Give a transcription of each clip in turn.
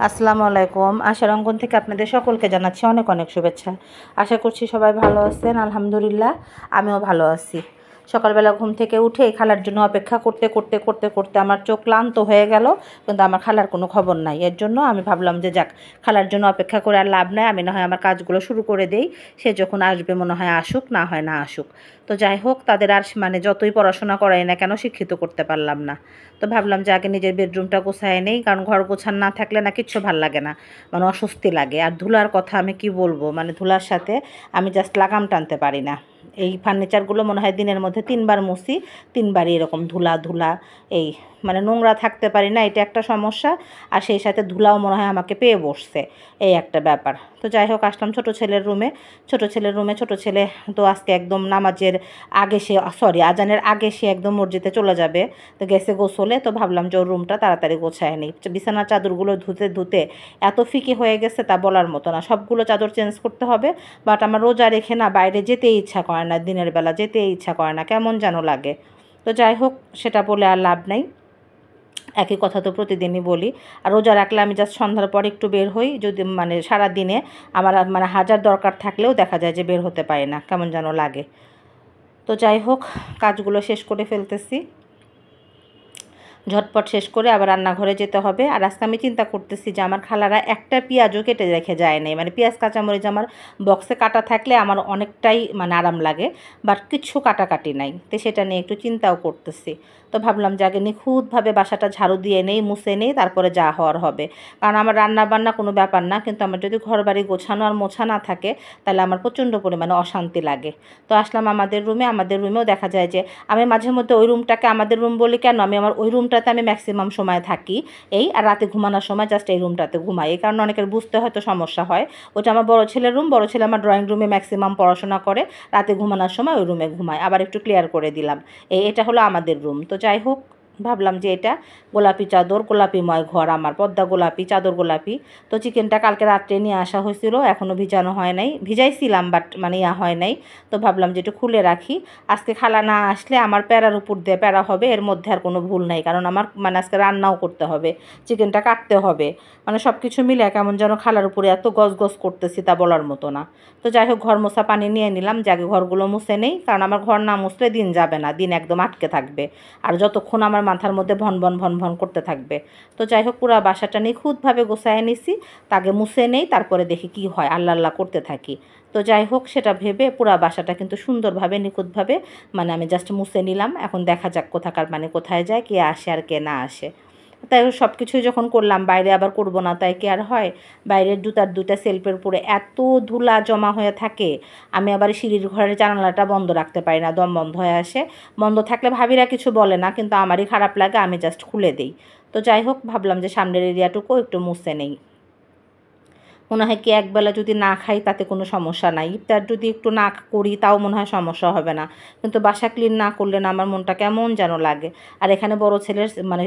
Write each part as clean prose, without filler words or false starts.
আসসালামু আলাইকুম। আশার অঙ্গন থেকে আপনাদের সকলকে জানাচ্ছি অনেক অনেক শুভেচ্ছা। আশা করছি সবাই ভালো আছেন। আলহামদুলিল্লাহ আমিও ভালো আছি। সকালবেলা ঘুম থেকে উঠে খালার জন্য অপেক্ষা করতে করতে করতে করতে আমার চোখ ক্লান্ত হয়ে গেল, কিন্তু আমার খালার কোনো খবর নাই। এর জন্য আমি ভাবলাম যে যাক, খালার জন্য অপেক্ষা করে আর লাভ নাই, আমি না হয় আমার কাজগুলো শুরু করে দেই। সে যখন আসবে মনে হয় আসুক, না হয় না আসুক। তো যাই হোক, তাদের আর মানে যতই পড়াশোনা করাই না কেন শিক্ষিত করতে পারলাম না। তো ভাবলাম যে আগে নিজের বেডরুমটা গোছায় নেই, কারণ ঘর গোছান না থাকলে না কিচ্ছু ভাল লাগে না, মানে অস্বস্তি লাগে। আর ধুলার কথা আমি কি বলবো, মানে ধুলার সাথে আমি জাস্ট লাগাম টানতে পারি না। এই ফার্নিচারগুলো মনে হয় দিনের মধ্যে ৩ বার মুছি, ৩ বারই এরকম ধুলা ধুলা। এই মানে নোংরা থাকতে পারি না, এটা একটা সমস্যা। আর সেই সাথে ধুলাও মনে হয় আমাকে পেয়ে বসছে, এই একটা ব্যাপার। তো যাই হোক, আসলাম ছোটো ছেলের রুমে। ছোটো ছেলে তো আজকে একদম নামাজের আগে সে, সরি আজানের আগে সে একদম মসজিদে চলে যাবে। তো গেছে গোসলে, তো ভাবলাম যে ওর রুমটা তাড়াতাড়ি গোছায় নিই। বিছানার চাদরগুলো ধুতে ধুতে এত ফিকে হয়ে গেছে তা বলার মতো না। সবগুলো চাদর চেঞ্জ করতে হবে, বাট আমার রোজা রেখে না বাইরে যেতেই ইচ্ছা করে না, দিনের বেলা যেতেই ইচ্ছা করে না, কেমন যেন লাগে। তো যাই হোক, সেটা বলে আর লাভ নাই, একই কথা তো প্রতিদিনই বলি। আর রোজা রাখলে আমি জাস্ট সন্ধ্যার পর একটু বের হই, যদি মানে সারা দিনে আমার মানে হাজার দরকার থাকলেও দেখা যায় যে বের হতে পারি না, কেমন যেন লাগে। তো যাই হোক, কাজগুলো শেষ করে ফেলতেছি, ঝটপট শেষ করে আবার রান্নাঘরে যেতে হবে। আর আজকে আমি চিন্তা করতেছি যে আমার খালারা একটা পেঁয়াজও কেটে রেখে যায় নাই, মানে পেঁয়াজ কাঁচামরিচ আমার বক্সে কাটা থাকলে আমার অনেকটাই মানে আরাম লাগে, বাট কিছু কাটাকাটি নাই। তো সেটা নিয়ে একটু চিন্তাও করতেছি। তো ভাবলাম যে আগে নিখুঁতভাবে বাসাটা ঝাড়ু দিয়ে নেই, মুছে নেই, তারপরে যা হওয়ার হবে। কারণ আমার রান্না বান্না কোনো ব্যাপার না, কিন্তু আমার যদি ঘর বাড়ি গোছানো আর মোছা না থাকে তাহলে আমার প্রচণ্ড পরিমাণে অশান্তি লাগে। তো আসলাম আমাদের রুমে। আমাদের রুমেও দেখা যায় যে আমি মাঝে মধ্যে ওই রুমটাকে আমাদের রুম বলি কেন, আমি আমার ওই রুমটাতে আমি ম্যাক্সিমাম সময় থাকি। এই আর রাতে ঘুমানোর সময় জাস্ট এই রুমটাতে ঘুমাই, এই কারণে অনেকের বুঝতে হয়তো সমস্যা হয়। ওটা আমার বড় ছেলের রুম, বড় ছেলে আমার ড্রয়িং রুমে ম্যাক্সিমাম পড়াশোনা করে, রাতে ঘুমানোর সময় ওই রুমে ঘুমায়। আবার একটু ক্লিয়ার করে দিলাম, এটা হলো আমাদের রুম। তো যাই হোক, ভাবলাম যে এটা গোলাপি চাদর, গোলাপিময় ঘর আমার, পদ্মা গোলাপি, চাদর গোলাপি। তো চিকেনটা কালকে রাত্রে নিয়ে আসা হয়েছিল, এখনও ভিজানো হয় নাই, ভিজাইছিলাম বাট মানে হয় নাই। তো ভাবলাম যে একটু খুলে রাখি, আজকে খালা না আসলে আমার প্যারার উপর দিয়ে প্যারা হবে, এর মধ্যে আর কোনো ভুল নাই। কারণ আমার মানে আজকে রান্নাও করতে হবে, চিকেনটা কাটতে হবে, মানে সব কিছু মিলে কেমন যেন খালার উপরে এত গজ করতেছি তা বলার মতো না। তো যাই হোক, ঘর মোছা পানি নিয়ে নিলাম, যে আগে ঘরগুলো মুছে নেই, কারণ আমার ঘর না মুছলে দিন যাবে না, দিন একদম আটকে থাকবে। আর যতক্ষণ আমার মাথার মধ্যে ভন ভন করতে থাকবে। তো যাই হোক, পুরো বাসাটা নিখুঁতভাবে গোছায় নিছি, তাকে মুছে নেই, তারপরে দেখি কি হয়, আল্লাহ আল্লাহ করতে থাকি। তো যাই হোক, সেটা ভেবে পুরা বাসাটা কিন্তু সুন্দরভাবে নিখুঁতভাবে মানে আমি জাস্ট মুছে নিলাম। এখন দেখা যাক কোথাকার মানে কোথায় যায়, কে আসে আর কে না আসে। তাই সব কিছুই যখন করলাম, বাইরে আবার করব না তাই কি আর হয়। বাইরের জুতার দুইটা সেলফের উপরে এত ধুলা জমা হয়ে থাকে, আমি আবার সিঁড়ির ঘরের জানালাটা বন্ধ রাখতে পারি না, দম বন্ধ হয়ে আসে। বন্ধ থাকলে ভাবিরা কিছু বলে না, কিন্তু আমারই খারাপ লাগে, আমি জাস্ট খুলে দিই। তো যাই হোক, ভাবলাম যে সামনের এরিয়াটুকু একটু মুছে নেই। মনে হয় কি একবেলা যদি না খাই তাতে কোনো সমস্যা নাই, ইফতার যদি একটু না করি তাও মনে হয় সমস্যা হবে না, কিন্তু বাসা ক্লিন না করলে না আমার মনটা কেমন যেন লাগে। আর এখানে বড় ছেলের মানে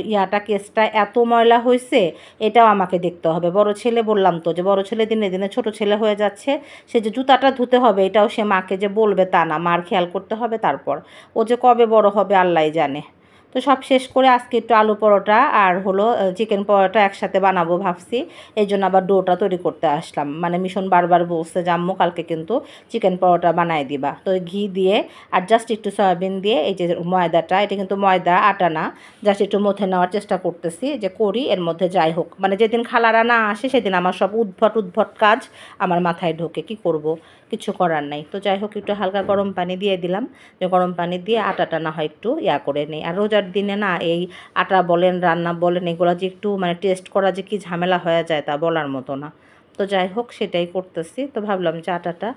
কেসটা এত ময়লা হয়েছে, এটাও আমাকে দেখতে হবে। বড় ছেলে বললাম তো যে বড় ছেলে দিনে দিনে ছোট ছেলে হয়ে যাচ্ছে, সে যে জুতাটা ধুতে হবে এটাও সে মাকে যে বলবে তা না, মার খেয়াল করতে হবে। তারপর ও যে কবে বড় হবে আল্লাহই জানে। তো সব শেষ করে আজকে একটু আলু পরোটা আর হলো চিকেন পরোটা একসাথে বানাবো ভাবছি। এই জন্য আবার ডোটা তৈরি করতে আসলাম। মানে মিশন বারবার বলছে যে আম্মু কালকে কিন্তু চিকেন পরোটা বানাই দিবা। তো ঘি দিয়ে আর জাস্ট একটু সয়াবিন দিয়ে, এই যে ময়দাটা, এটা কিন্তু ময়দা আটা না, জাস্ট একটু মথে নেওয়ার চেষ্টা করতেছি যে করি এর মধ্যে যাই হোক। মানে যেদিন খালারা না আসে সেদিন আমার সব উদ্ভট কাজ আমার মাথায় ঢোকে, কি করব, কিছু করার নাই। তো যাই হোক, একটু হালকা গরম পানি দিয়ে দিলাম, যে গরম পানি দিয়ে আটাটা না হয় একটু করে নেই। আর রোজার দিনে না এই আটা বলেন রান্না বলেন এগুলো যে একটু মানে টেস্ট করা যে কি ঝামেলা হয়ে যায় তা বলার মতো না। তো যাই হোক, সেটাই করতেছি। তো ভাবলাম যে আটাটা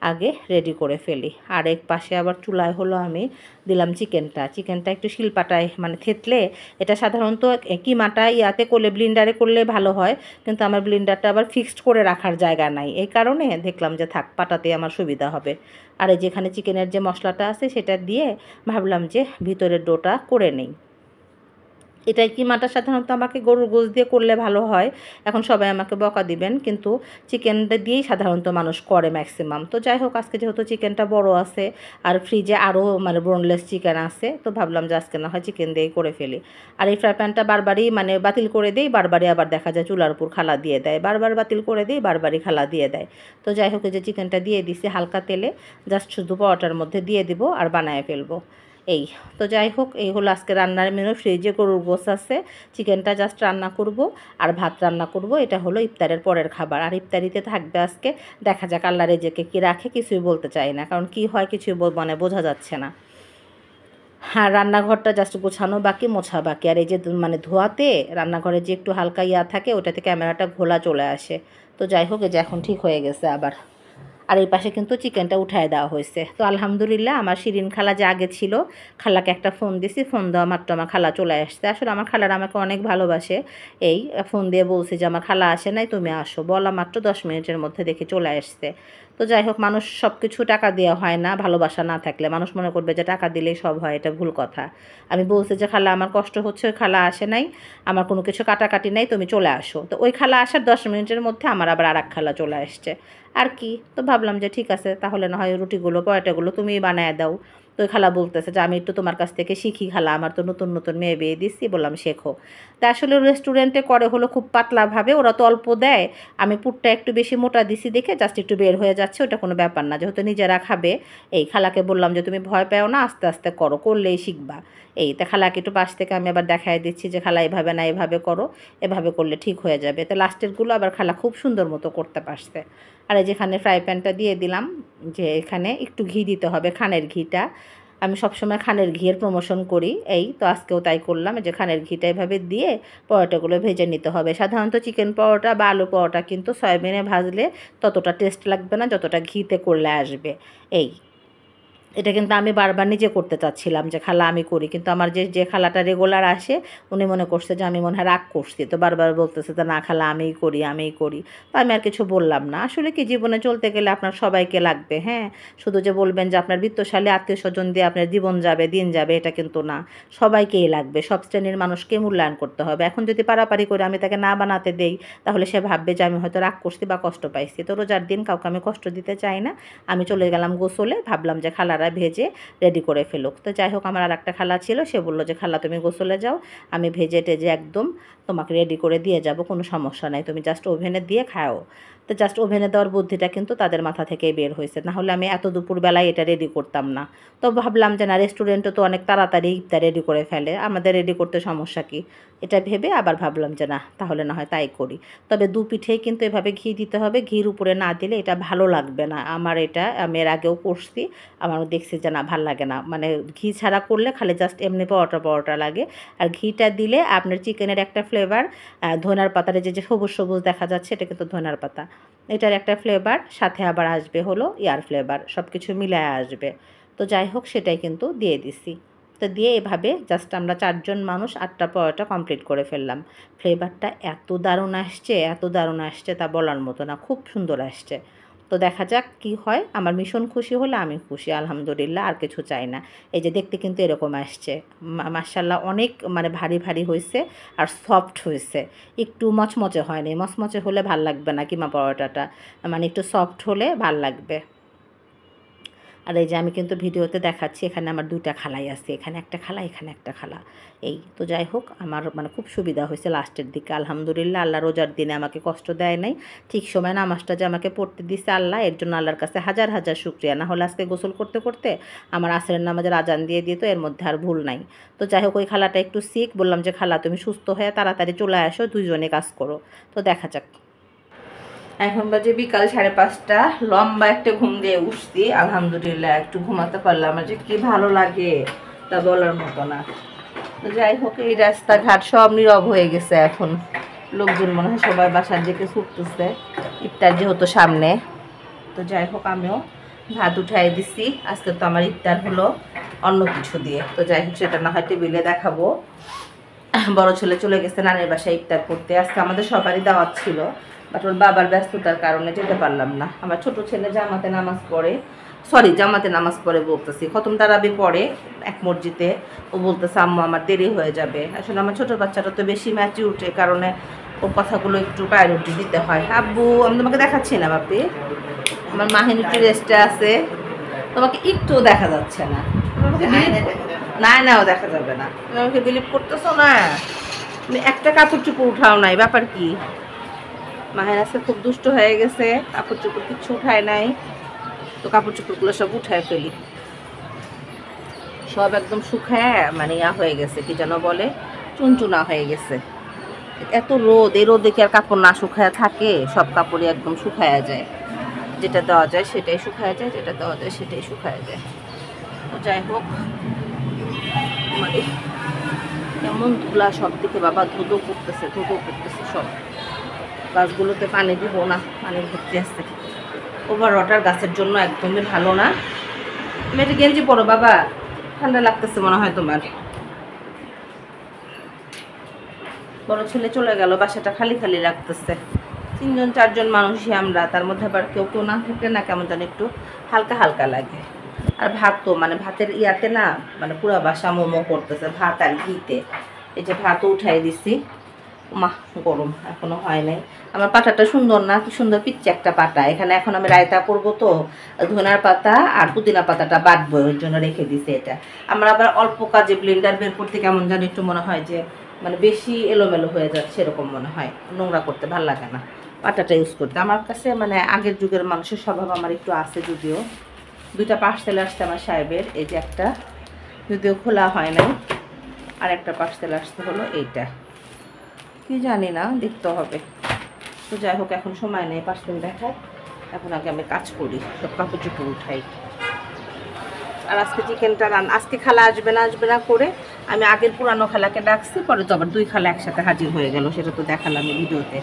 আগে রেডি করে ফেলি। আর এক পাশে আবার চুলায় হলো আমি দিলাম চিকেনটা একটু শিলপাটায় মানে থেতলে, এটা সাধারণত কিমাটা ইয়াতে করলে ব্লিন্ডারে করলে ভালো হয়, কিন্তু আমার ব্লিন্ডারটা আবার ফিক্সড করে রাখার জায়গা নাই, এই কারণে দেখলাম যে থাক, পাটাতে আমার সুবিধা হবে। আর এই যেখানে চিকেনের যে মশলাটা আছে সেটা দিয়ে ভাবলাম যে ভিতরের ডোটা করে নেই। এটাই কিমাটা সাধারণত আমাকে গরুর গোশত দিয়ে করলে ভালো হয়। এখন সবাই আমাকে বকা দিবেন, কিন্তু চিকেনটা দিয়েই সাধারণত মানুষ করে ম্যাক্সিমাম। তো যাই হোক, আজকে যেহেতু চিকেনটা বড় আছে আর ফ্রিজে আরও মানে বোনলেস চিকেন আছে, তো ভাবলাম যে আজকে না হয় চিকেন দিয়েই করে ফেলি। আর এই ফ্রাই প্যানটা বারবারই মানে বাতিল করে দিই, বারবারই আবার দেখা যায় চুলার উপর খালা দিয়ে দেয়, বারবার বাতিল করে দিই, বারবারই খালা দিয়ে দেয়। তো যাই হোক, এই যে চিকেনটা দিয়ে দিছি হালকা তেলে, জাস্ট শুধু পরোটার মধ্যে দিয়ে দিব আর বানায় ফেলবো। এই তো যাই হোক, এই হলো আজকে রান্নার মেনু। ফ্রিজে গরুর গোশত আছে, চিকেনটা জাস্ট রান্না করব আর ভাত রান্না করব। এটা হলো ইফতারের পরের খাবার। আর ইফতারিতে থাকবে আজকে, দেখা যাক আল্লাহ রেজেকে কী রাখে, কিছুই বলতে চাই না, কারণ কি হয় কিছুই মানে বোঝা যাচ্ছে না। হ্যাঁ, রান্নাঘরটা জাস্ট গোছানো বাকি, মোছা বাকি। আর এই যে মানে ধোয়াতে রান্নাঘরে যে একটু হালকা ইয়া থাকে, ওটাতে ক্যামেরাটা ঘোলা চলে আসে। তো যাই হোক, এই যে এখন ঠিক হয়ে গেছে আবার। আর এই পাশে কিন্তু চিকেনটা উঠায় দেওয়া হয়েছে। তো আলহামদুলিল্লাহ, আমার শিরিন খালা যে আগে ছিল, খালাকে একটা ফোন দিছি, ফোন দেওয়া মাত্র আমার খালা চলে আসছে। আসলে আমার খালারা আমাকে অনেক ভালোবাসে। এই ফোন দিয়ে বলছি যে আমার খালা আসে নাই, তুমি আসো, বলা মাত্র 10 মিনিটের মধ্যে দেখে চলে আসছে। তো যাই হোক, মানুষ সব কিছু টাকা দেওয়া হয় না, ভালোবাসা না থাকলে মানুষ মনে করবে যে টাকা দিলেই সব হয়, এটা ভুল কথা। আমি বলছি যে খালা আমার কষ্ট হচ্ছে, ওই খালা আসে নাই, আমার কোনো কিছু কাটাকাটি নাই, তুমি চলে আসো। তো ওই খালা আসার 10 মিনিটের মধ্যে আমার আবার আর এক খালা চলে আসছে। আর কি, তো ভাবলাম যে ঠিক আছে, তাহলে না হয় রুটিগুলো পরোটাগুলো তুমিই বানায় দাও। তো ওই খালা বলতেছে যে আমি একটু তোমার কাছ থেকে শিখি খালা, আমার তো নতুন নতুন মেয়ে বিয়ে দিচ্ছি, বললাম শেখো। তা আসলে রেস্টুরেন্টে করে হলো খুব পাতলাভাবে, ওরা তো অল্প দেয়, আমি পুরটা একটু বেশি মোটা দিছি দেখে জাস্ট একটু বের হয়ে যাচ্ছে, ওটা কোনো ব্যাপার না, যেহেতু নিজেরা খাবে। এই খালাকে বললাম যে তুমি ভয় পেও না, আস্তে আস্তে করো, করলেই শিখবা। এই তা খালাকে একটু পাশ থেকে আমি আবার দেখাই দিচ্ছি যে খালা এভাবে না, এভাবে করো, এভাবে করলে ঠিক হয়ে যাবে। তো লাস্টেরগুলো আবার খালা খুব সুন্দর মতো করতে পারছে। আর এই যেখানে ফ্রাই প্যানটা দিয়ে দিলাম, যে এখানে একটু ঘি দিতে হবে, খানের ঘিটা। আমি সবসময় খানের ঘিয়ের প্রমোশন করি, এই তো আজকেও তাই করলাম, যে খানের ঘিটা এভাবে দিয়ে পরোটাগুলো ভেজে নিতে হবে। সাধারণত চিকেন পরোটা বা আলু পরোটা কিন্তু সয়াবিনে ভাজলে ততটা টেস্ট লাগবে না যতটা ঘিতে করলে আসবে। এই এটা কিন্তু আমি বারবার নিজে করতে চাচ্ছিলাম যে খালা আমি করি, কিন্তু আমার যে খালাটা রেগুলার আসে, উনি মনে করছে যে আমি মনে হয় রাগ করছি, তো বারবার বলতেছে যে না খালা আমিই করি, আমিই করি। তো আমি আর কিছু বললাম না। আসলে কি, জীবনে চলতে গেলে আপনার সবাইকে লাগবে। হ্যাঁ, শুধু যে বলবেন যে আপনার বিত্তশালী আত্মীয় স্বজন দিয়ে আপনার জীবন যাবে, দিন যাবে, এটা কিন্তু না। সবাইকেই লাগবে, সব শ্রেণীর মানুষকে মূল্যায়ন করতে হবে। এখন যদি পারাপারি করে আমি তাকে না বানাতে দেই, তাহলে সে ভাববে যে আমি হয়তো রাগ করছি বা কষ্ট পাইছি। তো রোজার দিন কাউকে আমি কষ্ট দিতে চাই না। আমি চলে গেলাম গোসলে, ভাবলাম যে খালারা ভেজে রেডি করে ফেলুক। তো যাই হোক, আমার আর একটা খালা ছিল, সে বললো যে খালা তুমি গোসলে যাও, আমি ভেজে টেজে একদম তোমাকে রেডি করে দিয়ে যাব, কোনো সমস্যা নাই, তুমি জাস্ট ওভেনে দিয়ে খাও। তো জাস্ট ওভেনে দেওয়ার বুদ্ধিটা কিন্তু তাদের মাথা থেকেই বের হয়েছে, না হলে আমি এত দুপুরবেলায় এটা রেডি করতাম না। তো ভাবলাম যে না, রেস্টুরেন্টে তো অনেক তাড়াতাড়ি ইফতার রেডি করে ফেলে, আমাদের রেডি করতে সমস্যা কি, এটা ভেবে আবার ভাবলাম যে না, তাহলে না হয় তাই করি। তবে দু পিঠেই কিন্তু এভাবে ঘি দিতে হবে, ঘির উপরে না দিলে এটা ভালো লাগবে না। আমার এটা আমি এর আগেও করছি, আমার দেখছি যে না, ভাল লাগে না, মানে ঘি ছাড়া করলে খালি জাস্ট এমনি পরোটা পরোটা লাগে। আর ঘিটা দিলে আপনার চিকেনের একটা ফ্লেভার, ধনিয়ার পাতার যে সবুজ সবুজ দেখা যাচ্ছে, এটা কিন্তু ধনিয়ার পাতা, এটার একটা ফ্লেভার, সাথে আবার আসবে হলো ইয়ার ফ্লেভার, সব কিছু মিলায় আসবে। তো যাই হোক, সেটাই কিন্তু দিয়ে দিছি। তো দিয়ে এভাবে জাস্ট আমরা 4 জন মানুষ 8টা পরোটা কমপ্লিট করে ফেললাম। ফ্লেভারটা এত দারুণ আসছে, এত দারুণ আসছে, তা বলার মতো না, খুব সুন্দর আসছে। তো দেখা যাক কি হয়, আমার ভীষণ খুশি হলে আমি খুশি, আলহামদুলিল্লাহ, আর কিছু চাই না। এই যে দেখতে কিন্তু এরকম আসছে, মাশাআল্লাহ, অনেক মানে ভারী ভারী হয়েছে আর সফট হয়েছে, একটু মচমচে হয়নি। মচমচে হলে ভাল লাগবে না কিমা পরোটাটা, মানে একটু সফট হলে ভাল লাগবে। আর এই যে আমি কিন্তু ভিডিওতে দেখাচ্ছি, এখানে আমার 2টা খালাই আছে, এখানে একটা খালা, এখানে একটা খালা। এই তো যাই হোক, আমার মানে খুব সুবিধা হয়েছে লাস্টের দিকে, আলহামদুলিল্লাহ। আল্লাহ রোজার দিনে আমাকে কষ্ট দেয় নাই, ঠিক সময় নামাজটা যে আমাকে পড়তে দিছে আল্লাহ, এর জন্য আল্লাহর কাছে হাজার হাজার শুকরিয়া। না হলে আজকে গোসল করতে করতে আমার আসরের নামাজের আজান দিয়ে দিত, এর মধ্যে আর ভুল নাই। তো যাই হোক, ওই খালাটা একটু সিক, বললাম যে খালা তুমি সুস্থ হয়ে তাড়াতাড়ি চলে আসো, 2 জনে কাজ করো। তো দেখা যাক। এখন বাজে বিকাল 5:30, লম্বা একটা ঘুম দিয়ে উঠছি, আলহামদুলিল্লাহ, একটু ঘুমাতে পারলাম, আমার যে কি ভালো লাগে তা বলার মতো না। তো যাই হোক, এই রাস্তাঘাট সব নীরব হয়ে গেছে এখন, লোকজন মনে হয় সবাই বাসার দিকে ছুটতেছে, ইফতার যেহেতু সামনে। তো যাই হোক, আমিও ভাত উঠাই দিছি। আজকে তো আমার ইফতার হলো অন্য কিছু দিয়ে, তো যাই হোক সেটা না হয় টেবিলে দেখাবো। বড় ছেলে চলে গেছে নানির বাসায় ইফতার করতে, আজকে আমাদের সবারই দাওয়াত ছিল, বাট ওর বাবার ব্যস্ততার কারণে যেতে পারলাম না। আমার ছোট ছেলে জামাতে নামাজ পড়ে, সরি জামাতে নামাজ পড়ে বলতেছি, খতম তারাবি পড়ে এক মসজিদে। ও বলতেছে আম্মু আমার দেরি হয়ে যাবে। আসলে আমার ছোটো বাচ্চাটা তো বেশি ম্যাচিউর, এই কারণে ওর কথাগুলো একটু প্রায়োরিটি দিতে হয়। আব্বু আমি তোমাকে দেখাচ্ছি না বাপি, আমার মাহিন একটু রেস্টে আছে, তোমাকে একটুও দেখা যাচ্ছে না। না নাও দেখা যাবে না, তুমি আমাকে বিলিভ করতেছো না? তুমি একটা কাপড় চুপড় উঠাও নাই, ব্যাপার কি? মাহিন আজকে খুব দুষ্ট হয়ে গেছে, কাপড় চুপড় কিচ্ছু উঠায় নাই। তো কাপড় চোপড়গুলো সব উঠায় ফেলি, সব একদম শুকায় মানে ইয়া হয়ে গেছে, কি যেন বলে, চুনচুনা হয়ে গেছে। এত রোদ, এই রোদে কি আর কাপড় না শুকায় থাকে? সব কাপড়ই একদম শুকায়া যায়, যেটা দেওয়া যায় সেটাই শুকায়া যায়, যেটা দেওয়া যায় সেটাই শুকায়া যায়। তো যাই হোক, মানে কেমন ধুলা সব দিকে বাবা, ধুধো করতেছে সব। গাছগুলোতে পানি দিব না, পানি ভর্তি আসছে। ওভার ওয়াটার গাছের জন্য একদমই ভালো না। তুমি একটা গেঞ্জি পরো বাবা, ঠান্ডা লাগতেছে মনে হয় তোমার। বড় ছেলে চলে গেল, বাসাটা খালি খালি লাগতেছে। 3-4 মানুষই আমরা, তার মধ্যে আবার কেউ কেউ না থাকলে না কেমন যেন একটু হালকা হালকা লাগে। আর ভাত তো মানে ভাতের ইয়াতে না মানে পুরো বাসা মোমো করতেছে, ভাত আর ঘিতে। এই যে ভাতও উঠাই দিছি, মা গরম এখনো হয় নাই। আমার পাটাটা সুন্দর না, কি সুন্দর পিচ্ছে একটা পাটা। এখানে এখন আমি রায়তা করবো, তো ধনার পাতা আর পুদিনা পাতাটা বাটবো, ওই জন্য রেখে দিছি এটা। আমার আবার অল্প কাজে ব্লেন্ডার বের করতে কেমন যেন একটু মনে হয় যে মানে বেশি এলোমেলো হয়ে যাচ্ছে, এরকম মনে হয়, নোংরা করতে ভালো লাগে না পাটাটা ইউজ করতে। আমার কাছে মানে আগের যুগের মানুষের স্বভাব আমার একটু আছে, যদিও 2টা পার্সেল আসছে আমার সাহেবের, এই যে একটা যদিও খোলা হয় নাই, আর একটা পার্সেল আসতে হলো এইটা, কি জানি না, দেখতে হবে। তো যাই হোক, এখন সময় নেই পার্সেল দেখায়, এখন আগে আমি কাজ করি, সব কাপড় চোপড় উঠাই। আর আজকে চিকেনটা আজকে খালা আসবে না করে আমি আগের পুরানো খালাকে ডাকছি, পরে তো আবার 2 খালা একসাথে হাজির হয়ে গেল, সেটা তো দেখালাম এই ভিডিওতে।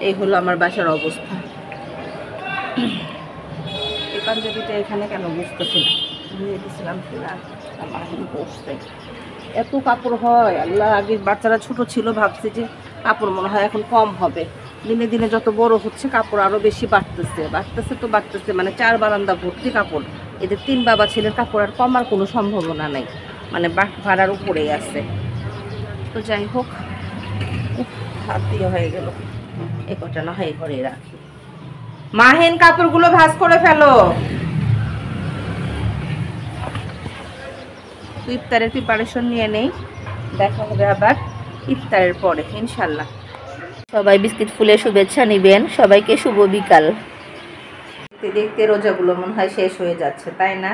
এই হলো আমার বাসার অবস্থা। এই পাঞ্জাবিটা এখানে কেন বুঝতেছি না, নিয়ে দিয়েছিলাম কিনা, আমার বসতে এত কাপড় হয় আল্লাহ। আগে বাচ্চারা ছোট ছিল, ভাবছি যে কাপড় মনে হয় এখন কম হবে, দিনে দিনে যত বড় হচ্ছে কাপড় আরও বেশি বাড়তেছে, মানে 4 বারান্দা ভর্তি কাপড়। এদের 3 বাবা ছেলের কাপড় আর কমার কোনো সম্ভাবনা নাই, মানে ভাড়ার উপরেই আছে। তো যাই হোক, হাত দিয়ে হয়ে গেল, এ কটা না হয় ঘরে রাখি। মাহিন কাপড়গুলো ভাঁজ করে ফেলো। ইফতারের প্রিপারেশন নিয়ে নেই, দেখা হবে আবার ইফতারের পরে ইনশাল্লাহ। সবাই বিস্কিট ফুলে শুভেচ্ছা নিবেন, সবাইকে শুভ বিকাল। দেখতে দেখতে রোজাগুলো মনে হয় শেষ হয়ে যাচ্ছে, তাই না?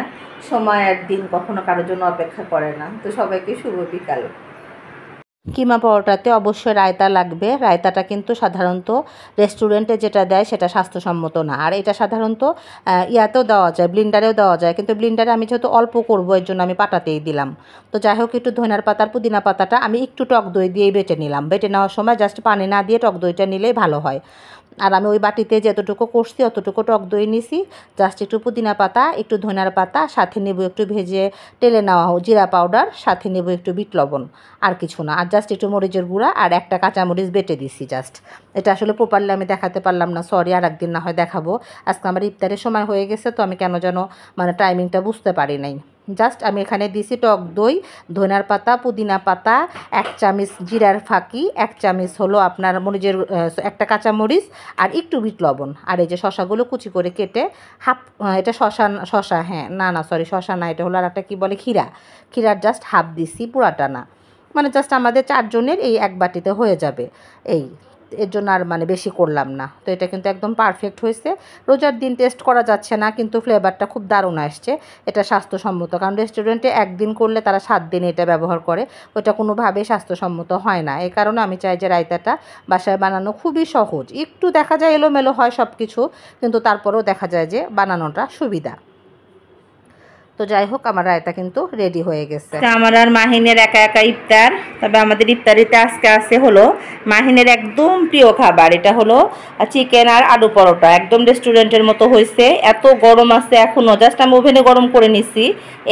সময় আর দিন কখনো কারোর জন্য অপেক্ষা করে না। তো সবাইকে শুভ বিকাল। কিমা পরোটাতে অবশ্যই রায়তা লাগবে। রায়তাটা কিন্তু সাধারণত রেস্টুরেন্টে যেটা দেয় সেটা স্বাস্থ্যসম্মত না, আর এটা সাধারণত ইয়াতেও দেওয়া যায়, ব্লিন্ডারেও দেওয়া যায়, কিন্তু ব্লিন্ডারে আমি যেহেতু অল্প করবো এর জন্য আমি পাটাতেই দিলাম। তো যাই হোক, একটু ধনিয়ার পাতার পুদিনা পাতাটা আমি একটু টক দই দিয়েই বেটে নিলাম। বেটে নেওয়ার সময় জাস্ট পানি না দিয়ে টক দইটা নিলেই ভালো হয়। আর আমি ওই বাটিতে যতটুকু করছি অতটুকু টক দই নিছি, জাস্ট একটু পুদিনা পাতা, একটু ধনিয়ার পাতা, সাথে নেব একটু ভেজে তেলে নেওয়া জিরা পাউডার, সাথে নেব একটু বিট লবণ, আর কিছু না। আর জাস্ট একটু মরিচের গুঁড়া আর একটা কাঁচামরিচ বেটে দিছি জাস্ট। এটা আসলে প্রপারলি আমি দেখাতে পারলাম না, সরি, আর একদিন না হয় দেখাবো। আজকে আমার ইফতারের সময় হয়ে গেছে, তো আমি কেন যেন মানে টাইমিংটা বুঝতে পারি নাই। জাস্ট আমি এখানে দিছি টক দই, ধনিয়ার পাতা, পুদিনা পাতা, 1 চামচ জিরার ফাঁকি, 1 চামচ হলো আপনার মরিচের একটা কাঁচামরিচ, আর একটু বিট লবণ। আর এই যে শশাগুলো কুচি করে কেটে হাফ, এটা শশা হ্যাঁ, না সরি, শশা না, এটা হলো আর একটা কী বলে, ক্ষীরার জাস্ট হাফ দিছি, পুরাটা না। মানে জাস্ট আমাদের 4 জনের এই 1 বাটিতে হয়ে যাবে, এর জন্য আর মানে বেশি করলাম না। তো এটা কিন্তু একদম পারফেক্ট হয়েছে। রোজার দিন টেস্ট করা যাচ্ছে না, কিন্তু ফ্লেভারটা খুব দারুণ আসছে। এটা স্বাস্থ্যসম্মত, কারণ রেস্টুরেন্টে 1 দিন করলে তারা 7 দিন এটা ব্যবহার করে, ওটা কোনোভাবেই স্বাস্থ্যসম্মত হয় না। এই কারণে আমি চাই যে রায়তাটা বাসায় বানানো খুবই সহজ। একটু দেখা যায় এলোমেলো হয় সব কিছু, কিন্তু তারপরেও দেখা যায় যে বানানোটা সুবিধা। তো যাই হোক আমার রায়তা কিন্তু রেডি হয়ে গেছে। আমার আর মাহিনের একা একা ইফতার। তবে আমাদের ইফতারিতে আজকে আছে হলো মাহিনের একদম প্রিয় খাবার, এটা হলো চিকেন আর আলু পরোটা। একদম রেস্টুরেন্টের মতো হয়েছে, এত গরম আছে এখনও, জাস্ট আমি ওভেনে গরম করে নিছি।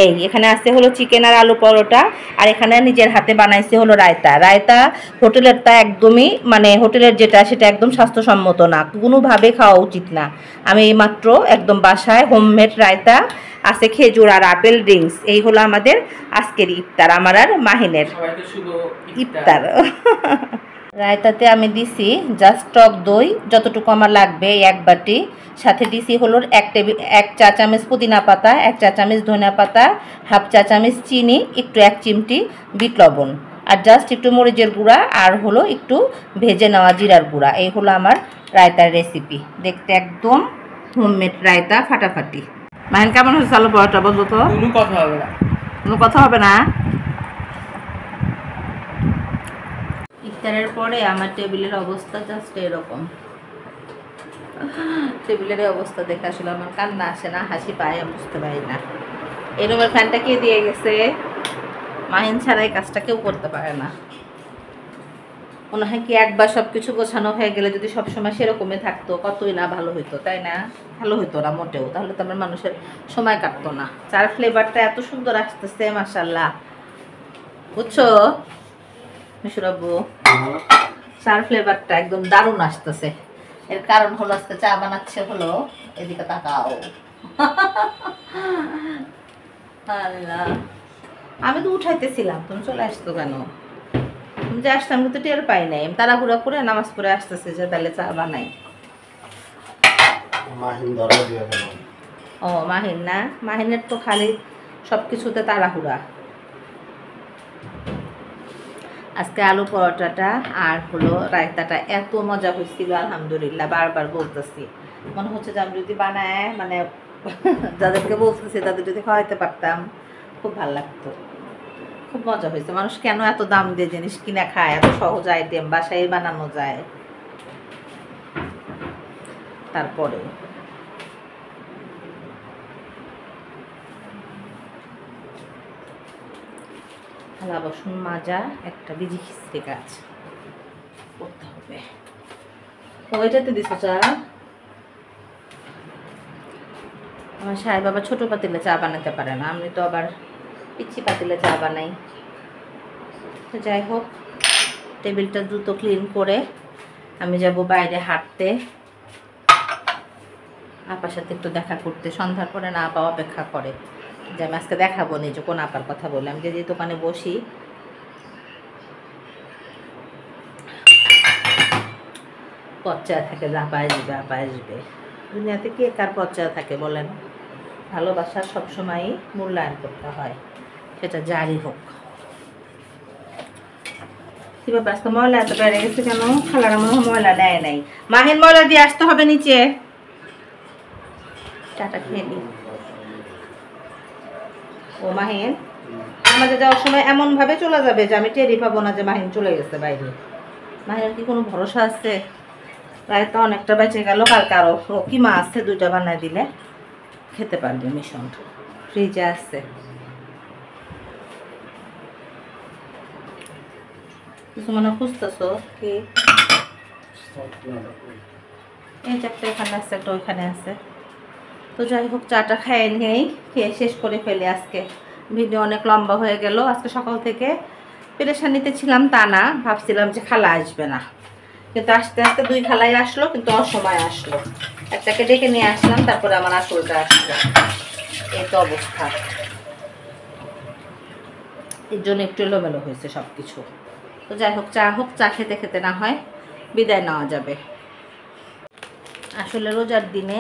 এই এখানে আছে হলো চিকেন আর আলু পরোটা, আর এখানে নিজের হাতে বানাইছে হলো রায়তা। রায়তা হোটেলেরটা একদমই মানে হোটেলের যেটা সেটা একদম স্বাস্থ্যসম্মত না, কোনোভাবে খাওয়া উচিত না। আমি এইমাত্র একদম বাসায় হোমমেড রায়তা আছে, খেজুর আর আপেল ড্রিঙ্কস। এই হলো আমাদের আজকের ইফতার, আমার আর মাহিনের ইফতার। রায়তাতে আমি দিছি জাস্ট টক দই যতটুকু আমার লাগবে, এক বাটি। সাথে দিছি হলো 1 চা চামচ পুদিনা পাতা, 1 চা চামচ ধনিয়া পাতা, হাফ চা চামচ চিনি, একটু 1 চিমটি বিট লবণ, আর জাস্ট একটু মরিচের গুঁড়া, আর হলো একটু ভেজে নেওয়া জিরার গুঁড়া। এই হলো আমার রায়তার রেসিপি। দেখতে একদম হোমমেড রায়তা, ফাটাফাটি। মাহিন কেমন হয়েছে আলু পরোটা বলতো তো? কোনো কথা হবে না, কোনো কথা হবে না। ইফতারের পরে আমার টেবিলের অবস্থা জাস্ট এরকম। টেবিলের অবস্থা দেখে আসলে আমার কান্না আসে না হাসি পায়, আমি বুঝতে পারি না। এই রুমের ফ্যানটা কে দিয়ে গেছে? মাহিন ছাড়া এই কাজটা কেউ করতে পারে না। মনে হয় কি একবার সব কিছু গোছানো হয়ে গেলে যদি সবসময় সেরকমই থাকতো কতই না ভালো হইতো, তাই না? ভালো হইতো না মোটেও, তাহলে তো আমার মানুষের সময় কাটতো না। চার ফ্লেভারটা এত সুন্দর আসতেছে মাশাআল্লাহ, বুঝছো মিশুরাব্বু? চার ফ্লেভারটা একদম দারুণ আসতেছে। এর কারণ হলো আজকে চা বানাচ্ছে হলো, এদিকে তাকাও। আল্লাহ, আমি তো উঠাইতেছিলাম, তুমি চলে আসতো কেন? তুমি যে আসতাম কিন্তু টের পাই নাই, আমি তাড়াহুড়া করে নামাজ পড়ে আসতেছে যে তাহলে চা বানাই। ও মাহিন না, মাহিনের তো খালি সব কিছুতে তাড়াহুড়া। আজকে আলু পরোটাটা আর হলো রায়তাটা এত মজা হয়েছিল আলহামদুলিল্লাহ, বারবার বলতেছি। মনে হচ্ছে যে আমি যদি বানায় মানে যাদেরকে বলতেছি তাদের যদি খাওয়াইতে পারতাম খুব ভালো লাগতো। খুব মজা হয়েছে। মানুষ কেন এত দাম দিয়ে জিনিস কিনে খায়? এত সহজ আইটেম বাসায় বানানো যায়। তারপরেও থালা বাসন মাজা, একটা বিজি খিস্তি কাজ করতে হবে। ওইটাতে দিছো চা? আমার সাহেব বাবা ছোট পাতিলে চা বানাতে পারে না, আমি তো আবার পিচ্ছি পাতিলে চা বানাই। তো যাই হোক, টেবিলটা দ্রুত ক্লিন করে আমি যাব বাইরে হাঁটতে, আপার সাথে একটু দেখা করতে। সন্ধ্যার পরে না আপা অপেক্ষা করে যে আমি আজকে দেখাবো নিজে কোন আপার কথা বলে। আমি যে দোকানে বসি পচ্চা থাকে যে আপা আসবে আপা আসবে। দুনিয়াতে কে কার পচ্চা থাকে বলেন? ভালোবাসার সবসময়ই মূল্যায়ন করতে হয়, সেটা যারই হোক। কি ব্যাপার আজকে ময়লা এত বেড়ে গেছে কেন? খালারা মনে হয় ময়লা নেয় নাই। মাহিন ময়লা দিয়ে আসতে হবে নিচে। চাটা খেয়ে নি। ও মাহিন আমাদের যাওয়ার সময় এমন ভাবে চলে যাবে যে আমি টেরই পাবো না যে মাহিন চলে গেছে বাইরে। মাহিনের কি কোনো ভরসা আছে? প্রায় তো অনেকটা বেঁচে গেল, কালকে আরো কি মা আছে 2টা বানায় দিলে খেতে পারবে। মিশন ফ্রিজে আছে। কিছু মনে খুঁজতেছো কি? এই চারটা এখানে আছে, একটা ওইখানে আছে। তো যাই হোক, চাটা খেয়ে নিয়েই খেয়ে শেষ করে ফেলে। আজকে ভিডিও অনেক লম্বা হয়ে গেল। আজকে সকাল থেকে পেরেশানিতে ছিলাম তা না, ভাবছিলাম যে খালা আসবে না, কিন্তু আস্তে আস্তে 2 খালাই আসলো, কিন্তু অসময় আসলো। একটাকে ডেকে নিয়ে আসলাম, তারপরে আমার আসলটা আসলো। এই তো অবস্থা, এর জন্য একটু এলোমেলো হয়েছে সব কিছু। তো যাই হোক, চা খেতে খেতে না হয় বিদায় নেওয়া যাবে। আসলে রোজার দিনে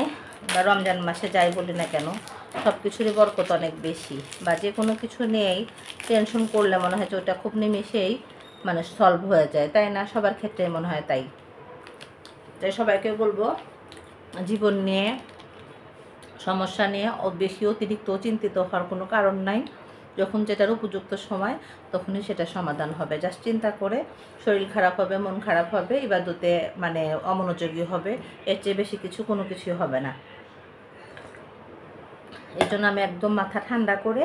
বা রমজান মাসে যাই বলি না কেন, সব কিছুরই বরকত অনেক বেশি। বা যে কোনো কিছু নিয়েই টেনশন করলে মনে হয় যে ওটা খুব নিমেষেই মানে সলভ হয়ে যায়, তাই না? সবার ক্ষেত্রে মনে হয় তাই। তাই সবাইকে বলবো, জীবন নিয়ে সমস্যা নিয়ে বেশি অতিরিক্ত চিন্তিত হওয়ার কোনো কারণ নাই। যখন যেটার উপযুক্ত সময় তখনই সেটা সমাধান হবে। জাস্ট চিন্তা করে শরীর খারাপ হবে, মন খারাপ হবে, ইবাদতে মানে অমনোযোগী হবে, এর চেয়ে বেশি কিছু কোনো কিছুই হবে না। এই জন্য আমি একদম মাথা ঠান্ডা করে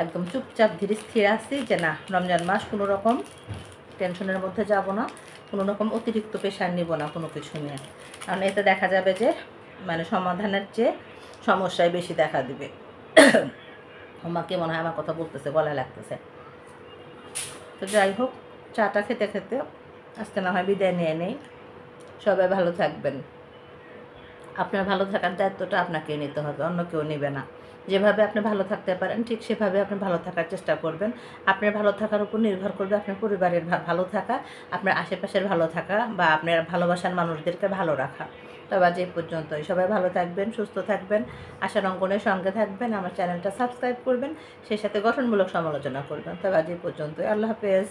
একদম চুপচাপ ধীরে স্থির আছি যে না, রমজান মাস কোনো রকম টেনশনের মধ্যে যাব না, কোনো রকম অতিরিক্ত প্রেশার নিব না কোনো কিছু নিয়ে। কারণ এতে দেখা যাবে যে মানে সমাধানের চেয়ে সমস্যায় বেশি দেখা দিবে। আমাকে মনে হয় আমার কথা বলতেছে, গলায় লাগতেছে। তো যাই হোক, চাটা খেতে খেতে আজকে না হয় বিদায় নিয়ে নেই। সবাই ভালো থাকবেন। আপনার ভালো থাকার দায়িত্বটা আপনাকে নিতে হবে, অন্য কেউ নেবে না। যেভাবে আপনি ভালো থাকতে পারেন ঠিক সেভাবে আপনি ভালো থাকার চেষ্টা করবেন। আপনার ভালো থাকার উপর নির্ভর করবে আপনার পরিবারের ভালো থাকা, আপনার আশেপাশের ভালো থাকা, বা আপনার ভালোবাসার মানুষদেরকে ভালো রাখা। তবে আজ এই পর্যন্তই। সবাই ভালো থাকবেন, সুস্থ থাকবেন, আশার অঙ্গনের সঙ্গে থাকবেন, আমার চ্যানেলটা সাবস্ক্রাইব করবেন, সেই সাথে গঠনমূলক সমালোচনা করবেন। তবে আজ এই পর্যন্তই। আল্লাহ হাফেজ।